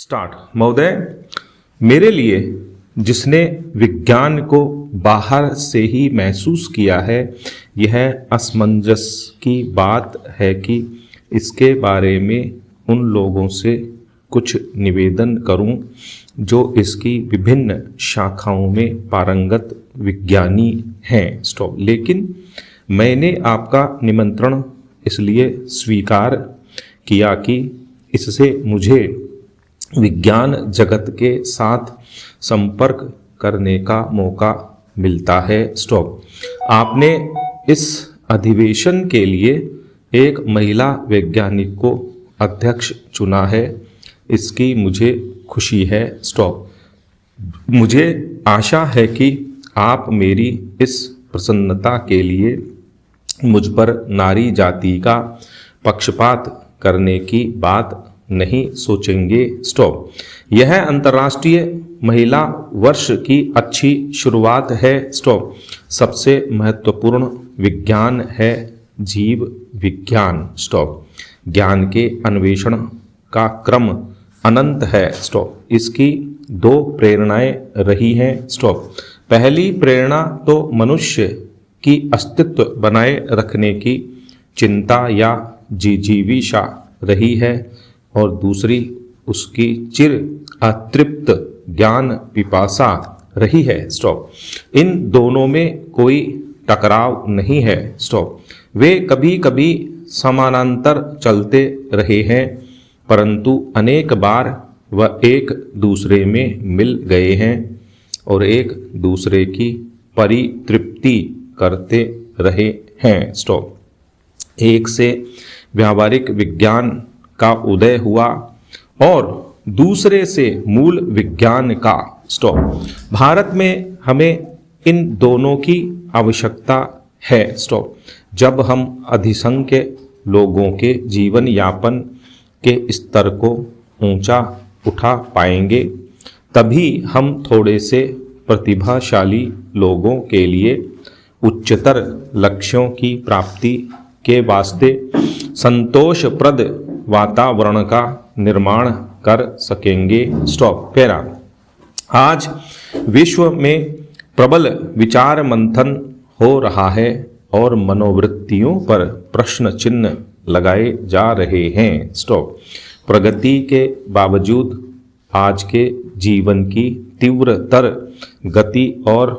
Start. महोदय, मेरे लिए जिसने विज्ञान को बाहर से ही महसूस किया है, यह असमंजस की बात है कि इसके बारे में उन लोगों से कुछ निवेदन करूं जो इसकी विभिन्न शाखाओं में पारंगत विज्ञानी हैं। स्टॉप। लेकिन मैंने आपका निमंत्रण इसलिए स्वीकार किया कि इससे मुझे विज्ञान जगत के साथ संपर्क करने का मौका मिलता है। स्टॉप। आपने इस अधिवेशन के लिए एक महिला वैज्ञानिक को अध्यक्ष चुना है, इसकी मुझे खुशी है। स्टॉप। मुझे आशा है कि आप मेरी इस प्रसन्नता के लिए मुझ पर नारी जाति का पक्षपात करने की बात नहीं सोचेंगे। स्टॉप। यह अंतर्राष्ट्रीय महिला वर्ष की अच्छी शुरुआत है। स्टॉप। सबसे महत्वपूर्ण विज्ञान है जीव विज्ञान। स्टॉप। ज्ञान के अन्वेषण का क्रम अनंत है। स्टॉप। इसकी दो प्रेरणाएं रही हैं। स्टॉप। पहली प्रेरणा तो मनुष्य की अस्तित्व बनाए रखने की चिंता या जिजीविषा रही है और दूसरी उसकी चिर अतृप्त ज्ञान पिपासा रही है। स्टॉप। इन दोनों में कोई टकराव नहीं है। स्टॉप। वे कभी कभी समानांतर चलते रहे हैं, परंतु अनेक बार वह एक दूसरे में मिल गए हैं और एक दूसरे की परितृप्ति करते रहे हैं। स्टॉप। एक से व्यावहारिक विज्ञान का उदय हुआ और दूसरे से मूल विज्ञान का। स्टॉप। भारत में हमें इन दोनों की आवश्यकता है। स्टॉप। जब हम अधिसंख्य लोगों के जीवन यापन के स्तर को ऊंचा उठा पाएंगे, तभी हम थोड़े से प्रतिभाशाली लोगों के लिए उच्चतर लक्ष्यों की प्राप्ति के वास्ते संतोषप्रद वातावरण का निर्माण कर सकेंगे। स्टॉप। पैरा। आज विश्व में प्रबल विचार मंथन हो रहा है और मनोवृत्तियों पर प्रश्न चिन्ह लगाए जा रहे हैं। स्टॉप। प्रगति के बावजूद आज के जीवन की तीव्रतर गति और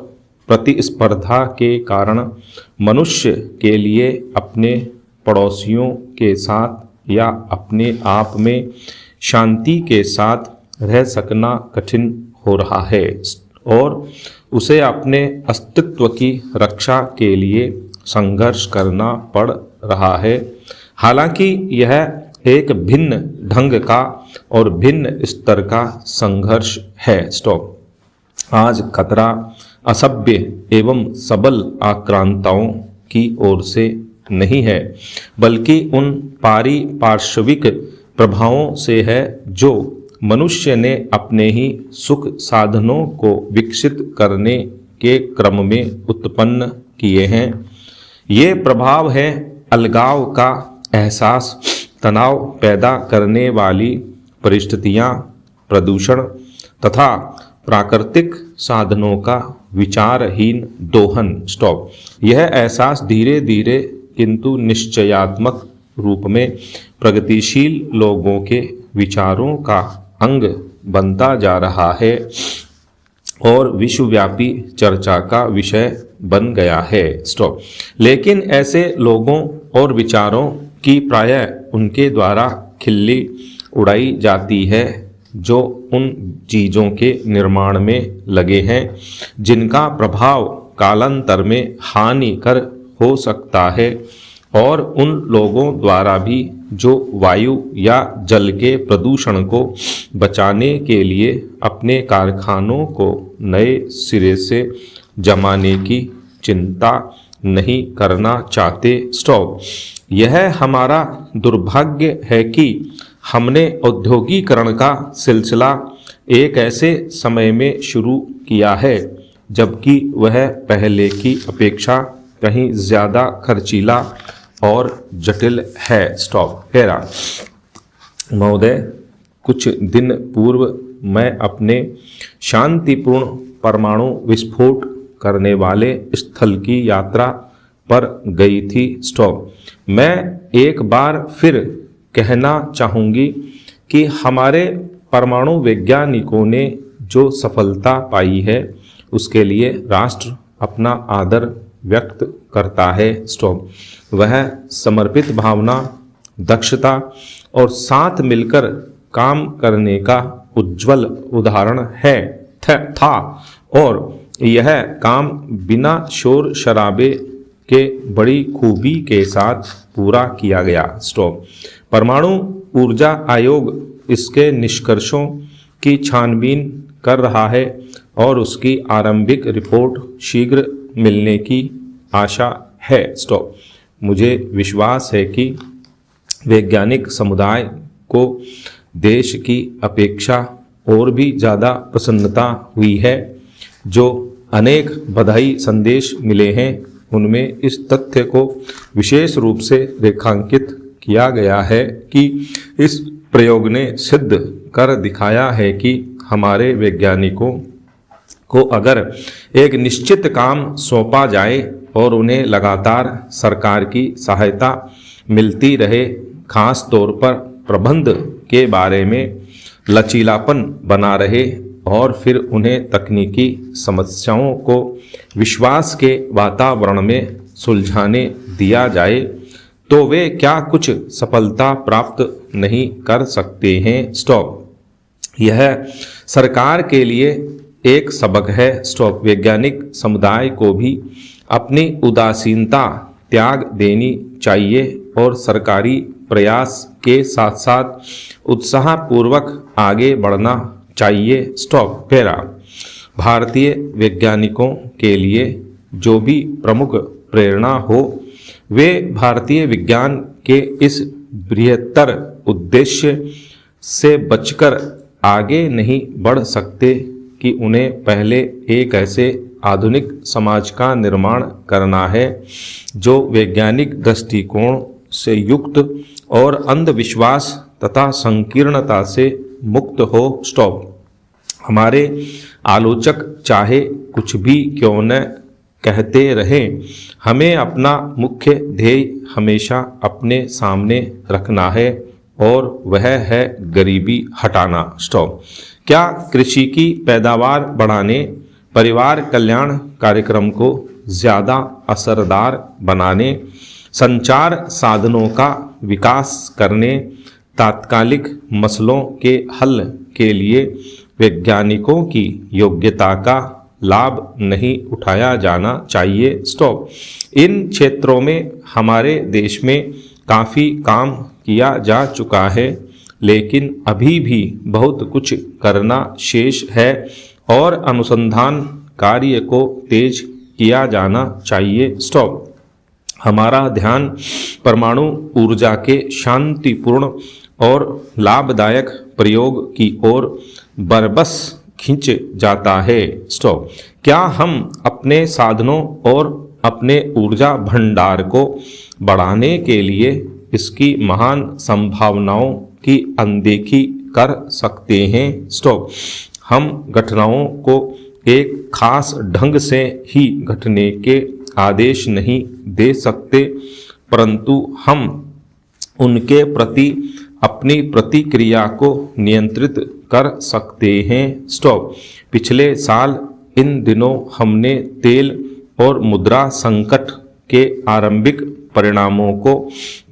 प्रतिस्पर्धा के कारण मनुष्य के लिए अपने पड़ोसियों के साथ या अपने आप में शांति के साथ रह सकना कठिन हो रहा है और उसे अपने अस्तित्व की रक्षा के लिए संघर्ष करना पड़ रहा है। हालांकि यह एक भिन्न ढंग का और भिन्न स्तर का संघर्ष है। स्टॉप। आज खतरा असभ्य एवं सबल आक्रांताओं की ओर से नहीं है, बल्कि उन पारिपार्श्विक प्रभावों से है जो मनुष्य ने अपने ही सुख साधनों को विकसित करने के क्रम में उत्पन्न किए हैं। ये प्रभाव है अलगाव का एहसास, तनाव पैदा करने वाली परिस्थितियां, प्रदूषण तथा प्राकृतिक साधनों का विचारहीन दोहन। स्टॉप। यह एहसास धीरे धीरे किंतु निश्चयात्मक रूप में प्रगतिशील लोगों के विचारों का अंग बनता जा रहा है और विश्वव्यापी चर्चा का विषय बन गया है। स्टॉप। लेकिन ऐसे लोगों और विचारों की प्रायः उनके द्वारा खिल्ली उड़ाई जाती है जो उन चीज़ों के निर्माण में लगे हैं जिनका प्रभाव कालांतर में हानिकर हो सकता है, और उन लोगों द्वारा भी जो वायु या जल के प्रदूषण को बचाने के लिए अपने कारखानों को नए सिरे से जमाने की चिंता नहीं करना चाहते। स्टॉप। यह हमारा दुर्भाग्य है कि हमने औद्योगिकरण का सिलसिला एक ऐसे समय में शुरू किया है जबकि वह पहले की अपेक्षा कहीं ज़्यादा खर्चीला और जटिल है। स्टॉप। हेरा। महोदय, कुछ दिन पूर्व मैं अपने शांतिपूर्ण परमाणु विस्फोट करने वाले स्थल की यात्रा पर गई थी। स्टॉप। मैं एक बार फिर कहना चाहूँगी कि हमारे परमाणु वैज्ञानिकों ने जो सफलता पाई है उसके लिए राष्ट्र अपना आदर व्यक्त करता है। स्टॉप। वह समर्पित भावना, दक्षता और साथ मिलकर काम करने का उज्जवल उदाहरण था और यह काम बिना शोर शराबे के बड़ी खूबी के साथ पूरा किया गया। स्टॉप। परमाणु ऊर्जा आयोग इसके निष्कर्षों की छानबीन कर रहा है और उसकी आरंभिक रिपोर्ट शीघ्र मिलने की आशा है। स्टॉप। मुझे विश्वास है कि वैज्ञानिक समुदाय को देश की अपेक्षा और भी ज़्यादा प्रसन्नता हुई है। जो अनेक बधाई संदेश मिले हैं उनमें इस तथ्य को विशेष रूप से रेखांकित किया गया है कि इस प्रयोग ने सिद्ध कर दिखाया है कि हमारे वैज्ञानिकों को अगर एक निश्चित काम सौंपा जाए और उन्हें लगातार सरकार की सहायता मिलती रहे, खास तौर पर प्रबंध के बारे में लचीलापन बना रहे और फिर उन्हें तकनीकी समस्याओं को विश्वास के वातावरण में सुलझाने दिया जाए, तो वे क्या कुछ सफलता प्राप्त नहीं कर सकते हैं। स्टॉप। यह सरकार के लिए एक सबक है। स्टॉप। वैज्ञानिक समुदाय को भी अपनी उदासीनता त्याग देनी चाहिए और सरकारी प्रयास के साथ साथ उत्साहपूर्वक आगे बढ़ना चाहिए। स्टॉप। पैरा। भारतीय वैज्ञानिकों के लिए जो भी प्रमुख प्रेरणा हो, वे भारतीय विज्ञान के इस बृहत्तर उद्देश्य से बचकर आगे नहीं बढ़ सकते कि उन्हें पहले एक ऐसे आधुनिक समाज का निर्माण करना है जो वैज्ञानिक दृष्टिकोण से युक्त और अंधविश्वास तथा संकीर्णता से मुक्त हो। स्टॉप। हमारे आलोचक चाहे कुछ भी क्यों न कहते रहें, हमें अपना मुख्य ध्येय हमेशा अपने सामने रखना है और वह है गरीबी हटाना। स्टॉप। क्या कृषि की पैदावार बढ़ाने, परिवार कल्याण कार्यक्रम को ज़्यादा असरदार बनाने, संचार साधनों का विकास करने, तात्कालिक मसलों के हल के लिए वैज्ञानिकों की योग्यता का लाभ नहीं उठाया जाना चाहिए। स्टॉप। इन क्षेत्रों में हमारे देश में काफ़ी काम किया जा चुका है, लेकिन अभी भी बहुत कुछ करना शेष है और अनुसंधान कार्य को तेज किया जाना चाहिए। स्टॉप। हमारा ध्यान परमाणु ऊर्जा के शांतिपूर्ण और लाभदायक प्रयोग की ओर बरबस खींच जाता है। स्टॉप। क्या हम अपने साधनों और अपने ऊर्जा भंडार को बढ़ाने के लिए इसकी महान संभावनाओं की अनदेखी कर सकते हैं? स्टॉप। हम घटनाओं को एक खास ढंग से ही घटने के आदेश नहीं दे सकते, परंतु हम उनके प्रति अपनी प्रतिक्रिया को नियंत्रित कर सकते हैं। स्टॉप। पिछले साल इन दिनों हमने तेल और मुद्रा संकट के आरंभिक परिणामों को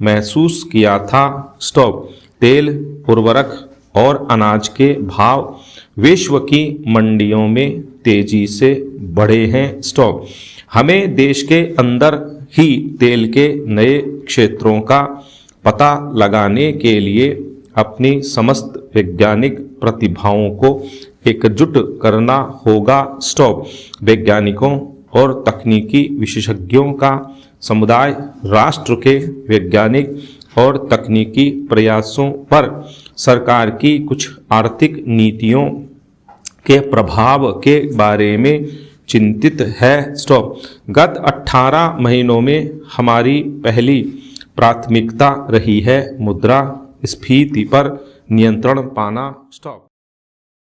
महसूस किया था। स्टॉप। तेल, उर्वरक और अनाज के भाव विश्व की मंडियों में तेजी से बढ़े हैं। स्टॉप। हमें देश के अंदर ही तेल के नए क्षेत्रों का पता लगाने के लिए अपनी समस्त वैज्ञानिक प्रतिभाओं को एकजुट करना होगा। स्टॉप। वैज्ञानिकों और तकनीकी विशेषज्ञों का समुदाय राष्ट्र के वैज्ञानिक और तकनीकी प्रयासों पर सरकार की कुछ आर्थिक नीतियों के प्रभाव के बारे में चिंतित है। स्टॉप। गत 18 महीनों में हमारी पहली प्राथमिकता रही है मुद्रा स्फीति पर नियंत्रण पाना। स्टॉप।